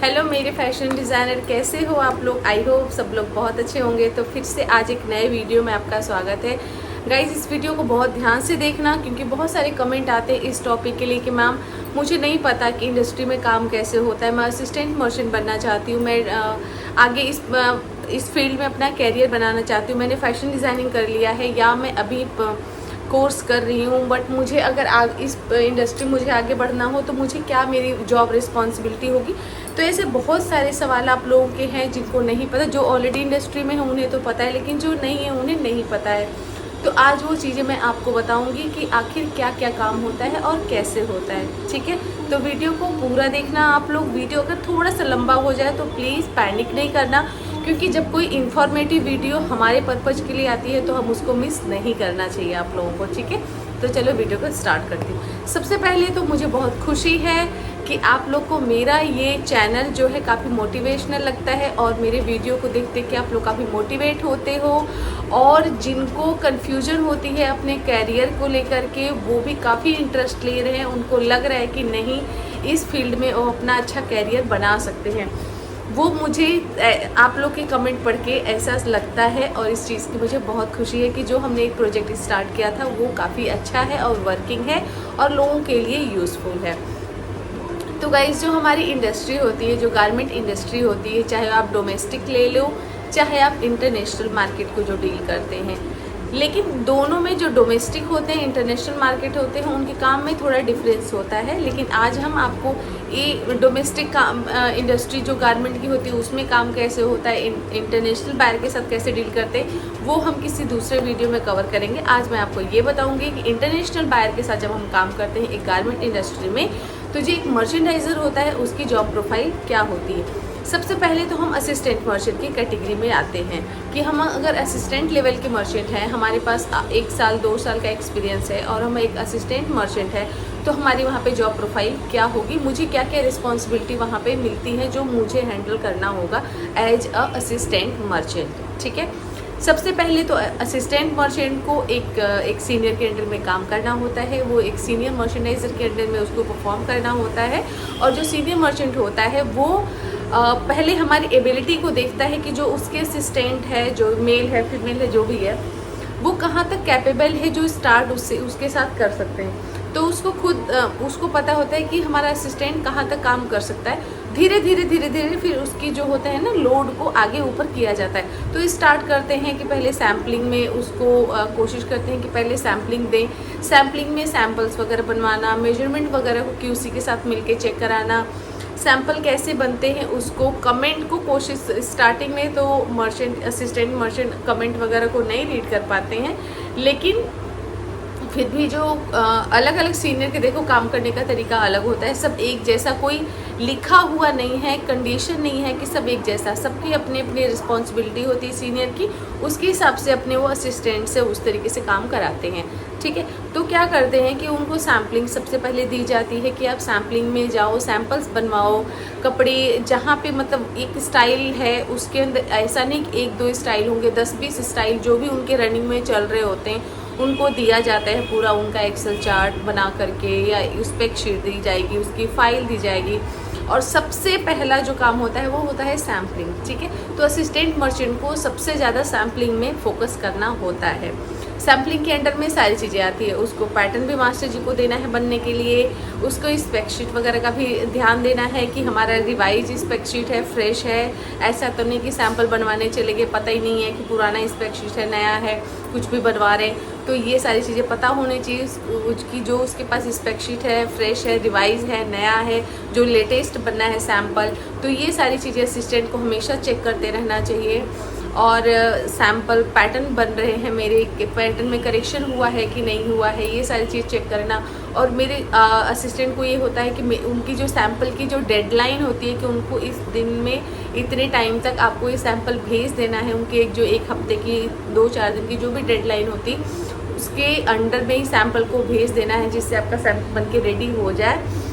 Hello मेरे fashion designer, कैसे हो आप लोग। आई होप सब लोग बहुत अच्छे होंगे। तो फिर से आज एक नए वीडियो में आपका स्वागत है। गाइज, इस वीडियो को बहुत ध्यान से देखना क्योंकि बहुत सारे कमेंट आते हैं इस टॉपिक के लिए कि मैम मुझे नहीं पता कि इंडस्ट्री में काम कैसे होता है, मैं असिस्टेंट मर्चेंट बनना चाहती हूँ, मैं आगे इस फील्ड में अपना कैरियर बनाना चाहती हूँ, मैंने फ़ैशन डिज़ाइनिंग कर लिया है या मैं अभी कोर्स कर रही हूँ, बट मुझे अगर इस इंडस्ट्री मुझे आगे बढ़ना हो तो मुझे क्या मेरी जॉब रिस्पॉन्सिबिलिटी होगी। तो ऐसे बहुत सारे सवाल आप लोगों के हैं जिनको नहीं पता। जो ऑलरेडी इंडस्ट्री में है उन्हें तो पता है, लेकिन जो नहीं है उन्हें नहीं पता है। तो आज वो चीज़ें मैं आपको बताऊंगी कि आखिर क्या क्या काम होता है और कैसे होता है। ठीक है, तो वीडियो को पूरा देखना आप लोग। वीडियो अगर थोड़ा सा लंबा हो जाए तो प्लीज़ पैनिक नहीं करना, क्योंकि जब कोई इन्फॉर्मेटिव वीडियो हमारे पर्पज़ के लिए आती है तो हम उसको मिस नहीं करना चाहिए आप लोगों को। ठीक है, तो चलो वीडियो को स्टार्ट करती हूँ। सबसे पहले तो मुझे बहुत खुशी है कि आप लोग को मेरा ये चैनल जो है काफ़ी मोटिवेशनल लगता है और मेरे वीडियो को देख देख के आप लोग काफ़ी मोटिवेट होते हो, और जिनको कन्फ्यूजन होती है अपने कैरियर को लेकर के वो भी काफ़ी इंटरेस्ट ले रहे हैं। उनको लग रहा है कि नहीं, इस फील्ड में वो अपना अच्छा कैरियर बना सकते हैं। वो मुझे आप लोग के कमेंट पढ़ के ऐसा लगता है, और इस चीज़ की मुझे बहुत खुशी है कि जो हमने एक प्रोजेक्ट स्टार्ट किया था वो काफ़ी अच्छा है और वर्किंग है और लोगों के लिए यूज़फुल है। तो गाइस, जो हमारी इंडस्ट्री होती है, जो गारमेंट इंडस्ट्री होती है, चाहे आप डोमेस्टिक ले लो चाहे आप इंटरनेशनल मार्केट को जो डील करते हैं, लेकिन दोनों में जो डोमेस्टिक होते हैं, इंटरनेशनल मार्केट होते हैं, उनके काम में थोड़ा डिफरेंस होता है। लेकिन आज हम आपको ये डोमेस्टिक काम इंडस्ट्री जो गारमेंट की होती है उसमें काम कैसे होता है, इंटरनेशनल बायर के साथ कैसे डील करते हैं, वो हम किसी दूसरे वीडियो में कवर करेंगे। आज मैं आपको ये बताऊंगी कि इंटरनेशनल बायर के साथ जब हम काम करते हैं एक गारमेंट इंडस्ट्री में, तो जो एक मर्चेंडाइजर होता है उसकी जॉब प्रोफाइल क्या होती है। सबसे पहले तो हम असिस्टेंट मर्चेंट की कैटेगरी में आते हैं कि हम अगर असिस्टेंट लेवल के मर्चेंट हैं, हमारे पास 1 साल 2 साल का एक्सपीरियंस है और हम एक असिस्टेंट मर्चेंट है, तो हमारी वहाँ पे जॉब प्रोफाइल क्या होगी, मुझे क्या क्या रिस्पॉन्सिबिलिटी वहाँ पे मिलती है जो मुझे हैंडल करना होगा एज अ असिस्टेंट मर्चेंट। ठीक है, सबसे पहले तो असिस्टेंट मर्चेंट को एक सीनियर के अंडर में काम करना होता है, वो एक सीनियर मर्चेंडाइजर के अंडर में उसको परफॉर्म करना होता है। और जो सीनियर मर्चेंट होता है वो पहले हमारी एबिलिटी को देखता है कि जो उसके असिस्टेंट है, जो मेल है फीमेल है जो भी है, वो कहाँ तक कैपेबल है, जो स्टार्ट उसके साथ कर सकते हैं। तो उसको खुद उसको पता होता है कि हमारा असिस्टेंट कहाँ तक काम कर सकता है। धीरे धीरे फिर उसकी जो होता है ना लोड को आगे ऊपर किया जाता है। तो स्टार्ट करते हैं कि पहले सैम्पलिंग में उसको कोशिश करते हैं कि पहले सैम्पलिंग दें। सैम्पलिंग में सैम्पल्स वगैरह बनवाना, मेजरमेंट वगैरह को क्यूसी के साथ मिलके चेक कराना, सैम्पल कैसे बनते हैं उसको, कमेंट को कोशिश स्टार्टिंग में तो असिस्टेंट मर्चेंट कमेंट वगैरह को नहीं रीड कर पाते हैं, लेकिन फिर भी जो अलग अलग सीनियर के देखो काम करने का तरीका अलग होता है। सब एक जैसा कोई लिखा हुआ नहीं है, कंडीशन नहीं है कि सब एक जैसा, सबकी अपनी अपनी रिस्पॉन्सिबिलिटी होती है सीनियर की, उसके हिसाब से अपने वो असिस्टेंट से उस तरीके से काम कराते हैं। ठीक है, तो क्या करते हैं कि उनको सैम्पलिंग सबसे पहले दी जाती है कि आप सैम्पलिंग में जाओ, सैम्पल्स बनवाओ, कपड़े जहाँ पे मतलब एक स्टाइल है उसके अंदर ऐसा नहीं कि 1-2 स्टाइल होंगे, 10-20 स्टाइल जो भी उनके रनिंग में चल रहे होते हैं उनको दिया जाता है। पूरा उनका एक्सेल चार्ट बना करके या स्पेक शीट दी जाएगी, उसकी फाइल दी जाएगी, और सबसे पहला जो काम होता है वो होता है सैम्पलिंग। ठीक है, तो असिस्टेंट मर्चेंट को सबसे ज़्यादा सैम्पलिंग में फोकस करना होता है। सैम्पलिंग के अंडर में सारी चीज़ें आती है, उसको पैटर्न भी मास्टर जी को देना है बनने के लिए, उसको स्पेक शीट वगैरह का भी ध्यान देना है कि हमारा रिवाइज स्पेक शीट है, फ्रेश है, ऐसा तो नहीं कि सैम्पल बनवाने चले गए, पता ही नहीं है कि पुराना स्पेक शीट है, नया है, कुछ भी बनवा रहे हैं। तो ये सारी चीज़ें पता होनी चाहिए उसकी, जो उसके पास स्पेक शीट है, फ्रेश है, रिवाइज है, नया है, जो लेटेस्ट बनना है सैम्पल, तो ये सारी चीज़ें असिस्टेंट को हमेशा चेक करते रहना चाहिए। और सैम्पल पैटर्न बन रहे हैं मेरे, पैटर्न में करेक्शन हुआ है कि नहीं हुआ है, ये सारी चीज़ चेक करना। और मेरे असिस्टेंट को ये होता है कि उनकी जो सैम्पल की जो डेडलाइन होती है कि उनको इस दिन में इतने टाइम तक आपको ये सैम्पल भेज देना है, उनके जो 1 हफ्ते की 2-4 दिन की जो भी डेडलाइन होती उसके अंडर में ही सैम्पल को भेज देना है, जिससे आपका सैम्पल बन के रेडी हो जाए।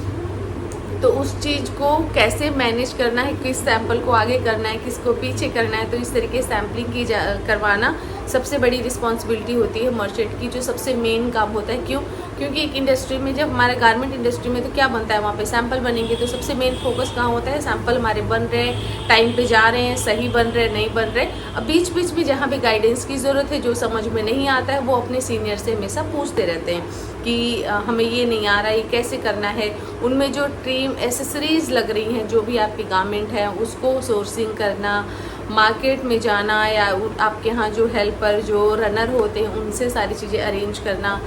तो उस चीज़ को कैसे मैनेज करना है, किस सैम्पल को आगे करना है, किसको पीछे करना है, तो इस तरीके सैम्पलिंग करवाना सबसे बड़ी रिस्पॉन्सिबिलिटी होती है मर्चेंट की, जो सबसे मेन काम होता है। क्यों? क्योंकि एक इंडस्ट्री में, जब हमारे गारमेंट इंडस्ट्री में तो क्या बनता है, वहाँ पे सैंपल बनेंगे, तो सबसे मेन फोकस कहाँ होता है, सैंपल हमारे बन रहे हैं, टाइम पे जा रहे हैं, सही बन रहे हैं, नहीं बन रहे। अब बीच बीच में जहाँ पे गाइडेंस की ज़रूरत है, जो समझ में नहीं आता है, वो अपने सीनियर से हमेशा पूछते रहते हैं कि हमें ये नहीं आ रहा है, ये कैसे करना है। उनमें जो ट्रीम एसेसरीज़ लग रही हैं, जो भी आपकी गारमेंट है, उसको सोर्सिंग करना, मार्केट में जाना, या आपके यहाँ जो हेल्पर, जो रनर होते हैं, उनसे सारी चीज़ें अरेंज करना।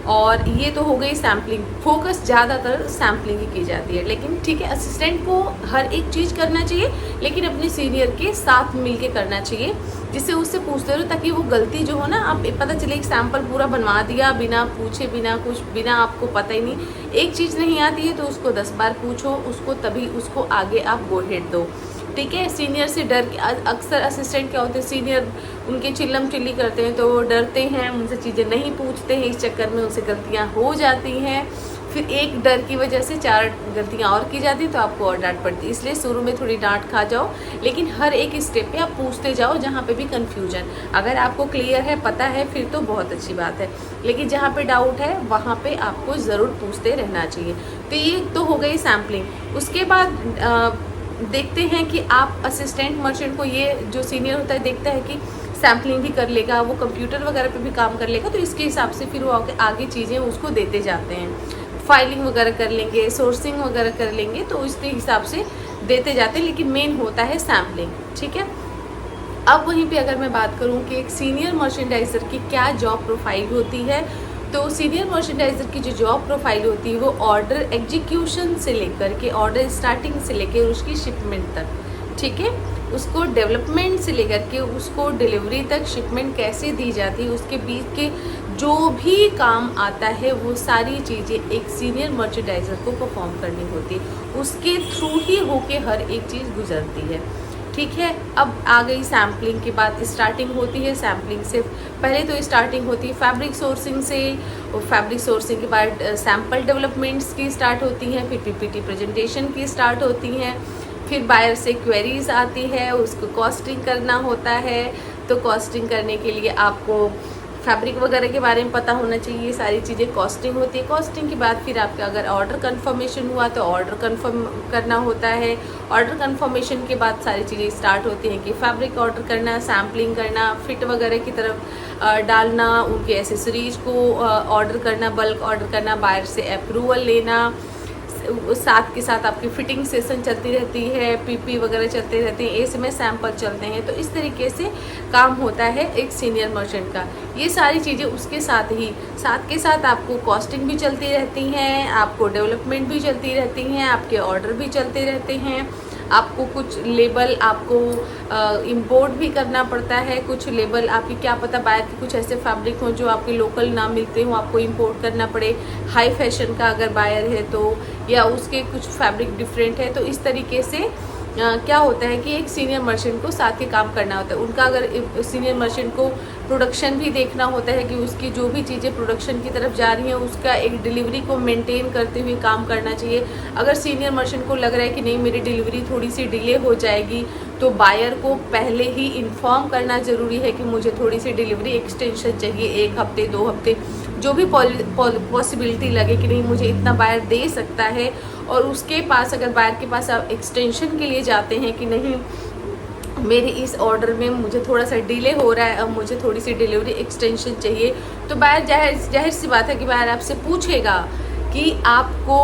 और ये तो हो गई सैम्पलिंग, फोकस ज़्यादातर सैम्पलिंग ही की जाती है। लेकिन ठीक है, असिस्टेंट को हर एक चीज़ करना चाहिए, लेकिन अपने सीनियर के साथ मिल के करना चाहिए, जिससे उससे पूछते रहो, ताकि वो गलती जो हो ना, आप पता चले एक सैम्पल पूरा बनवा दिया बिना पूछे, बिना कुछ, बिना आपको पता ही नहीं। एक चीज़ नहीं आती है तो उसको 10 बार पूछो उसको, तभी उसको आगे आप गो हेड दो। ठीक है, सीनियर से डर के, अक्सर असिस्टेंट क्या होते हैं, सीनियर उनके चिल्लम चिल्ली करते हैं तो वो डरते हैं, उनसे चीज़ें नहीं पूछते हैं, इस चक्कर में उनसे गलतियां हो जाती हैं। फिर एक डर की वजह से 4 गलतियां और की जाती, तो आपको और डांट पड़ती है। इसलिए शुरू में थोड़ी डांट खा जाओ, लेकिन हर एक स्टेप पे आप पूछते जाओ, जहाँ पे भी कन्फ्यूजन, अगर आपको क्लियर है, पता है, फिर तो बहुत अच्छी बात है। लेकिन जहाँ पे डाउट है, वहाँ पे आपको ज़रूर पूछते रहना चाहिए। तो ये तो हो गई सैम्पलिंग। उसके बाद देखते हैं कि आप असिस्टेंट मर्चेंट को, ये जो सीनियर होता है, देखता है कि सैम्पलिंग भी कर लेगा, वो कंप्यूटर वगैरह पे भी काम कर लेगा, तो इसके हिसाब से फिर वो आगे चीज़ें उसको देते जाते हैं। फाइलिंग वगैरह कर लेंगे, सोर्सिंग वगैरह कर लेंगे, तो इसके हिसाब से देते जाते हैं। लेकिन मेन होता है सैम्पलिंग। ठीक है, अब वहीं पे अगर मैं बात करूँ कि एक सीनियर मर्चेंडाइज़र की क्या जॉब प्रोफाइल होती है, तो सीनियर मर्चेंडाइज़र की जो जॉब प्रोफाइल होती है, वो ऑर्डर एग्जीक्यूशन से लेकर के, ऑर्डर स्टार्टिंग से लेकर उसकी शिपमेंट तक, ठीक है, उसको डेवलपमेंट से लेकर के उसको डिलीवरी तक, शिपमेंट कैसे दी जाती है, उसके बीच के जो भी काम आता है, वो सारी चीज़ें एक सीनियर मर्चेंडाइज़र को परफॉर्म करनी होती है। उसके थ्रू ही होके हर एक चीज़ गुजरती है। ठीक है, अब आ गई सैम्पलिंग के बाद स्टार्टिंग होती है। सैम्पलिंग से पहले तो स्टार्टिंग होती है फैब्रिक सोर्सिंग से, और फैब्रिक सोर्सिंग के बाद सैम्पल डेवलपमेंट्स की स्टार्ट होती हैं, फिर पीपीटी प्रेजेंटेशन की स्टार्ट होती हैं, फिर बायर से क्वेरीज आती है, उसको कॉस्टिंग करना होता है। तो कॉस्टिंग करने के लिए आपको फैब्रिक वगैरह के बारे में पता होना चाहिए, सारी चीज़ें कॉस्टिंग होती है। कॉस्टिंग के बाद फिर आपका अगर ऑर्डर कंफर्मेशन हुआ तो ऑर्डर कंफर्म करना होता है। ऑर्डर कंफर्मेशन के बाद सारी चीज़ें स्टार्ट होती हैं कि फैब्रिक ऑर्डर करना, सैम्पलिंग करना, फिट वगैरह की तरफ डालना, उनके एसेसरीज को ऑर्डर करना, बल्क ऑर्डर करना, बायर से अप्रूवल लेना, साथ के साथ आपकी फिटिंग सेशन चलती रहती है, पीपी वगैरह चलते रहते हैं, एसएमएस सैंपल चलते हैं। तो इस तरीके से काम होता है एक सीनियर मर्चेंट का। ये सारी चीज़ें उसके साथ ही, साथ के साथ आपको कॉस्टिंग भी चलती रहती हैं, आपको डेवलपमेंट भी चलती रहती हैं, आपके ऑर्डर भी चलते रहते हैं। आपको कुछ लेबल आपको इंपोर्ट भी करना पड़ता है, कुछ लेबल आपकी क्या पता बायर के कुछ ऐसे फैब्रिक हों जो आपके लोकल ना मिलते हों, आपको इंपोर्ट करना पड़े। हाई फैशन का अगर बायर है तो, या उसके कुछ फैब्रिक डिफरेंट है, तो इस तरीके से क्या होता है कि एक सीनियर मर्चेंट को साथ के काम करना होता है। उनका अगर सीनियर मर्चेंट को प्रोडक्शन भी देखना होता है कि उसकी जो भी चीज़ें प्रोडक्शन की तरफ जा रही हैं, उसका एक डिलीवरी को मेंटेन करते हुए काम करना चाहिए। अगर सीनियर मर्चेंट को लग रहा है कि नहीं मेरी डिलीवरी थोड़ी सी डिले हो जाएगी, तो बायर को पहले ही इन्फॉर्म करना ज़रूरी है कि मुझे थोड़ी सी डिलीवरी एक्सटेंशन चाहिए, 1 हफ्ते 2 हफ्ते, जो भी पॉसिबिलिटी लगे कि नहीं मुझे इतना बायर दे सकता है। और उसके पास अगर बायर के पास आप एक्सटेंशन के लिए जाते हैं कि नहीं मेरे इस ऑर्डर में मुझे थोड़ा सा डिले हो रहा है, अब मुझे थोड़ी सी डिलीवरी एक्सटेंशन चाहिए, तो बायर जाहिर सी बात है कि बायर आपसे पूछेगा कि आपको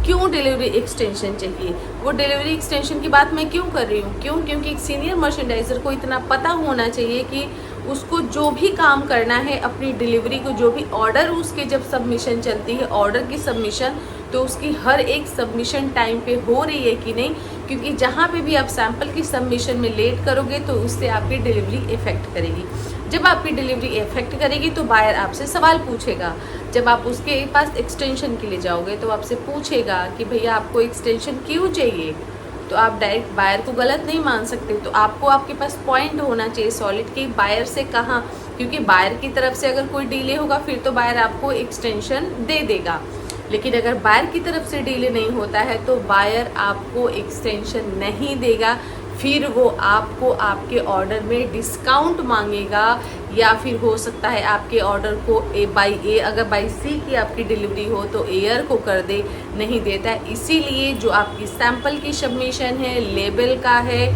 क्यों डिलीवरी एक्सटेंशन चाहिए। वो डिलीवरी एक्सटेंशन की बात मैं क्यों कर रही हूँ, क्योंकि एक सीनियर मर्चेंडाइज़र को इतना पता होना चाहिए कि उसको जो भी काम करना है अपनी डिलीवरी को, जो भी ऑर्डर उसके जब सबमिशन चलती है, ऑर्डर की सबमिशन, तो उसकी हर एक सबमिशन टाइम पे हो रही है कि नहीं। क्योंकि जहाँ पे भी आप सैंपल की सबमिशन में लेट करोगे तो उससे आपकी डिलीवरी इफ़ेक्ट करेगी। जब आपकी डिलीवरी इफ़ेक्ट करेगी तो बायर आपसे सवाल पूछेगा। जब आप उसके पास एक्सटेंशन के लिए जाओगे तो आपसे पूछेगा कि भैया आपको एक्सटेंशन क्यों चाहिए, तो आप डायरेक्ट बायर को गलत नहीं मान सकते। तो आपको आपके पास पॉइंट होना चाहिए सॉलिड कि बायर से कहाँ, क्योंकि बायर की तरफ से अगर कोई डिले होगा फिर तो बायर आपको एक्सटेंशन दे देगा। लेकिन अगर बायर की तरफ से डिले नहीं होता है तो बायर आपको एक्सटेंशन नहीं देगा। फिर वो आपको आपके ऑर्डर में डिस्काउंट मांगेगा, या फिर हो सकता है आपके ऑर्डर को अगर बाई सी की आपकी डिलीवरी हो तो एयर को कर दे, नहीं देता है। इसीलिए जो आपकी सैंपल की सबमिशन है, लेबल का है,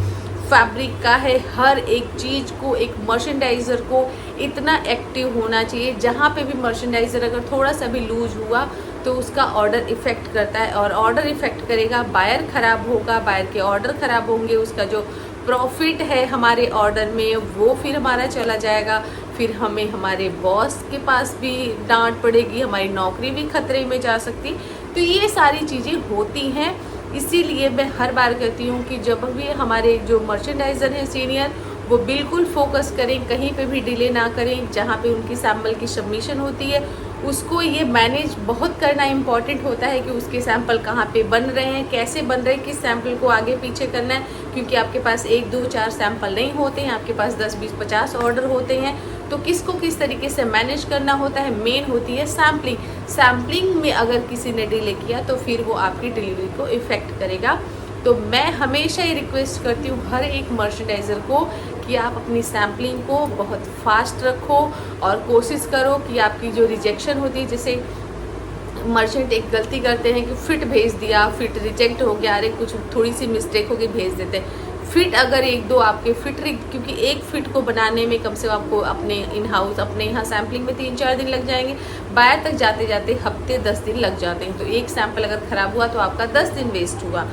फैब्रिक का है, हर एक चीज़ को एक मर्चेंडाइज़र को इतना एक्टिव होना चाहिए। जहाँ पे भी मर्चेंडाइज़र अगर थोड़ा सा भी लूज हुआ तो उसका ऑर्डर इफ़ेक्ट करता है, और ऑर्डर इफ़ेक्ट करेगा, बायर ख़राब होगा, बायर के ऑर्डर ख़राब होंगे, उसका जो प्रॉफिट है हमारे ऑर्डर में वो फिर हमारा चला जाएगा। फिर हमें हमारे बॉस के पास भी डांट पड़ेगी, हमारी नौकरी भी खतरे में जा सकती। तो ये सारी चीज़ें होती हैं। इसीलिए मैं हर बार कहती हूँ कि जब भी हमारे जो मर्चेंडाइज़र हैं सीनियर, वो बिल्कुल फोकस करें, कहीं पे भी डिले ना करें। जहाँ पे उनकी सैम्पल की सबमिशन होती है उसको ये मैनेज बहुत करना इम्पॉर्टेंट होता है कि उसके सैंपल कहाँ पे बन रहे हैं, कैसे बन रहे हैं, किस सैंपल को आगे पीछे करना है। क्योंकि आपके पास 1 2 4 सैंपल नहीं होते हैं, आपके पास 10 20 50 ऑर्डर होते हैं। तो किसको किस तरीके से मैनेज करना होता है, मेन होती है सैम्पलिंग। सैम्पलिंग में अगर किसी ने डिले किया तो फिर वो आपकी डिलीवरी को इफ़ेक्ट करेगा। तो मैं हमेशा ये रिक्वेस्ट करती हूँ हर एक मर्चेंडाइज़र को कि आप अपनी सैम्पलिंग को बहुत फास्ट रखो, और कोशिश करो कि आपकी जो रिजेक्शन होती है, जैसे मर्चेंट एक गलती करते हैं कि फिट भेज दिया, फिट रिजेक्ट हो गया, अरे कुछ थोड़ी सी मिस्टेक होगी भेज देते हैं। फिट अगर 1 2 आपके क्योंकि एक फिट को बनाने में कम से कम आपको अपने इन हाउस अपने यहाँ सैम्पलिंग में 3 4 दिन लग जाएंगे, बाहर तक जाते जाते हफ्ते 10 दिन लग जाते हैं। तो एक सैंपल अगर ख़राब हुआ तो आपका 10 दिन वेस्ट हुआ।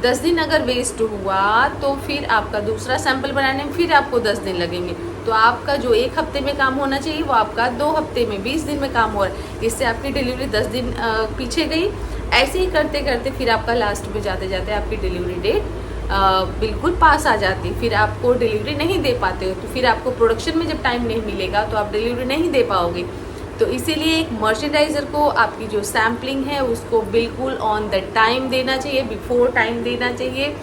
10 दिन अगर वेस्ट हुआ तो फिर आपका दूसरा सैंपल बनाने में फिर आपको 10 दिन लगेंगे। तो आपका जो 1 हफ्ते में काम होना चाहिए वो आपका 2 हफ्ते में 20 दिन में काम हो रहा है। इससे आपकी डिलीवरी 10 दिन पीछे गई। ऐसे ही करते करते फिर आपका लास्ट में जाते जाते आपकी डिलीवरी डेट बिल्कुल पास आ जाती, फिर आपको डिलीवरी नहीं दे पाते हो। तो फिर आपको प्रोडक्शन में जब टाइम नहीं मिलेगा तो आप डिलीवरी नहीं दे पाओगे। तो इसीलिए एक मर्चेंडाइज़र को आपकी जो सैम्पलिंग है उसको बिल्कुल ऑन द टाइम देना चाहिए, बिफोर टाइम देना चाहिए।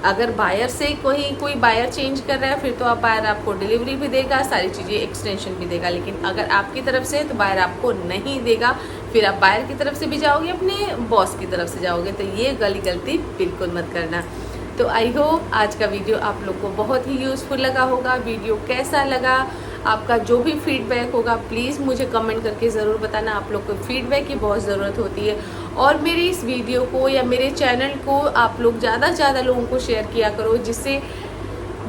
अगर बायर से कोई बायर चेंज कर रहा है फिर तो आप बायर आपको डिलीवरी भी देगा, सारी चीज़ें एक्सटेंशन भी देगा। लेकिन अगर आपकी तरफ से तो बायर आपको नहीं देगा, फिर आप बायर की तरफ से भी जाओगे, अपने बॉस की तरफ से जाओगे। तो ये गलती बिल्कुल मत करना। तो आई होप आज का वीडियो आप लोग को बहुत ही यूज़फुल लगा होगा। वीडियो कैसा लगा, आपका जो भी फीडबैक होगा प्लीज़ मुझे कमेंट करके ज़रूर बताना। आप लोग को फीडबैक की बहुत ज़रूरत होती है, और मेरे इस वीडियो को या मेरे चैनल को आप लोग ज़्यादा से ज़्यादा लोगों को शेयर किया करो, जिससे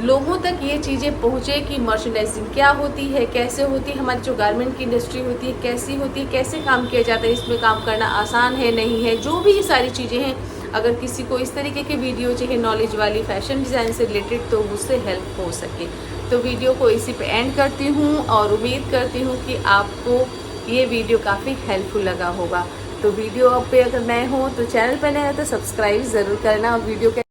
लोगों तक ये चीज़ें पहुँचे कि मर्चेंडाइजिंग क्या होती है, कैसे होती है, हमारी जो गारमेंट की इंडस्ट्री होती है कैसी होती है, कैसे काम किया जाता है, इसमें काम करना आसान है नहीं है, जो भी ये सारी चीज़ें हैं। अगर किसी को इस तरीके की वीडियो चाहिए नॉलेज वाली फैशन डिज़ाइन से रिलेटेड तो उससे हेल्प हो सके। तो वीडियो को इसी पे एंड करती हूँ, और उम्मीद करती हूँ कि आपको ये वीडियो काफ़ी हेल्पफुल लगा होगा। तो वीडियो पे अगर नए हो तो चैनल पर नए हो तो सब्सक्राइब ज़रूर करना, और वीडियो